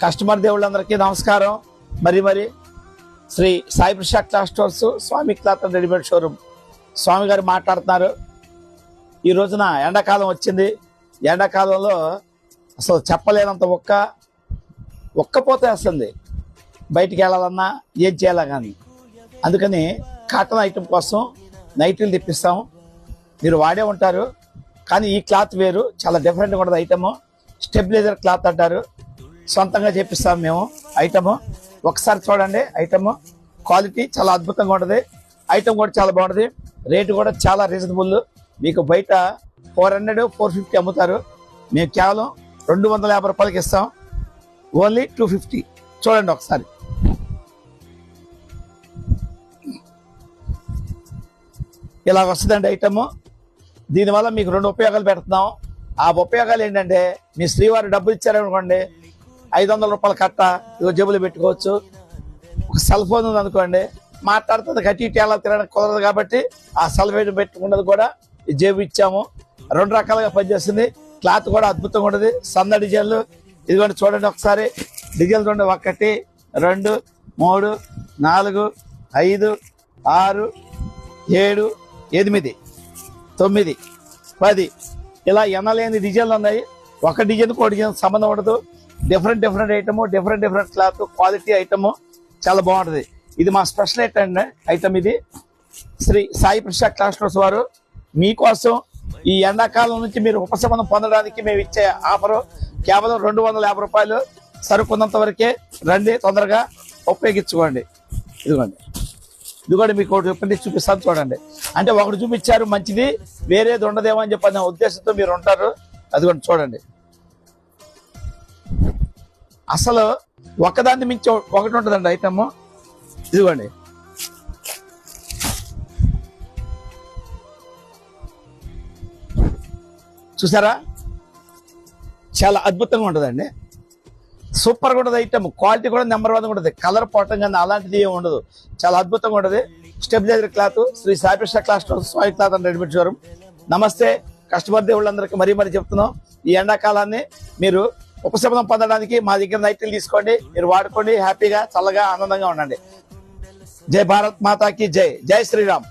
Customer దేవుళ్ళందరికీ నమస్కారం. మరి Shri Sai Prasad cloth stores, Swami cloth and readymade showroom Swami garu మాట్లాడుతున్నారు. ఈ రోజున ఎండాకాలం వచ్చింది. ఎండాకాలంలో అసలు చెప్పలేనంత ఒక్కపోతే వస్తుంది. బయటికి వెళ్ళాలన్నా ఏం చేయాలా కానీ. అందుకని కాటన్ ఐటెం కోసం నైటీలు తెప్పిస్తాం. మీరు వాడే ఉంటారు, కానీ ఈ క్లాత్ వేరు, చాలా డిఫరెంట్గా ఉంటుంది ఐటము. స్టెబిలైజర్ క్లాత్ అంటారు. సొంతంగా చేపిస్తాం మేము ఐటము. ఒకసారి చూడండి. ఐటము క్వాలిటీ చాలా అద్భుతంగా ఉంటుంది. ఐటమ్ కూడా చాలా బాగుంటుంది. రేటు కూడా చాలా రీజనబుల్. మీకు బయట 400, 450 అమ్ముతారు. మేము కేవలం 250 రూపాయలకి ఇస్తాం. ఓన్లీ 250. చూడండి ఒకసారి. ఇలా వస్తుందండి ఐటము. దీనివల్ల మీకు 2 ఉపయోగాలు పెడుతున్నాం. ఆ ఉపయోగాలు ఏంటంటే, మీ శ్రీవారు డబ్బులు ఇచ్చారనుకోండి, 500 రూపాయల కట్ట ఇదిగో జేబులు పెట్టుకోవచ్చు. ఒక సెల్ ఫోన్ ఉంది అనుకోండి, మాట్లాడుతుంది కట్టి ఎలా తినడానికి కుదరదు కాబట్టి ఆ సెల్ ఫోన్ పెట్టుకున్నది కూడా ఈ జేబు ఇచ్చాము. 2 రకాలుగా పనిచేస్తుంది. క్లాత్ కూడా అద్భుతంగా ఉంటుంది. సన్న డిజైన్లు ఇదిగోండి చూడండి ఒకసారి. డిజైన్లు చూడండి. 1, 2, 3, 4, 5, 6, 7, 8, 9, 10 ఇలా ఎనలేని డిజైన్లు ఉన్నాయి. ఒక డిజైన్కి ఒక డిజైన్ సంబంధం ఉండదు. Different item, different cloth, quality item చాలా బాగుంటుంది. ఇది మా స్పెషల్ ఐటమ్. ఇది శ్రీ సాయి ప్రసాద్ క్లాత్ స్టోర్స్ వారు మీకోసం ఈ ఎండాకాలం నుంచి మీరు ఉపశమనం పొందడానికి మేము ఇచ్చే ఆఫరు కేవలం 250 రూపాయలు. సరుకున్నంత వరకే రండి, తొందరగా ఉపయోగించుకోండి. ఇదిగోండి మీకు ఒకటి చూపిస్తాను చూడండి. అంటే ఒకటి చూపించారు మంచిది, వేరేది ఉండదేమో అని చెప్పిన ఉద్దేశంతో మీరు ఉంటారు. అదిగోండి చూడండి. అసలు ఒకదాన్ని మించి ఒకటి ఉంటుందండి ఐటమ్. ఇదిగోండి చూసారా, చాలా అద్భుతంగా ఉంటుందండి. సూపర్గా ఉంటుంది ఐటమ్. క్వాలిటీ కూడా నెంబర్ 1 ఉంటుంది. కలర్ పోవటం కానీ అలాంటిది ఏమి ఉండదు. చాలా అద్భుతంగా ఉంటుంది. Stabiliser cloth, Shri Sai Prasad cloth store, Swami cloth and readymade showroom. నమస్తే కస్టమర్ దేవుళ్ళందరికీ మరీ చెప్తున్నాం. ఈ ఎండాకాలాన్ని మీరు ఉపశమనం పొందడానికి మా దగ్గర నైటీలు తీసుకోండి. మీరు వాడుకోండి. హ్యాపీగా, చల్లగా, ఆనందంగా ఉండండి. జై భారత్ మాతాకి జై. జై శ్రీరామ్.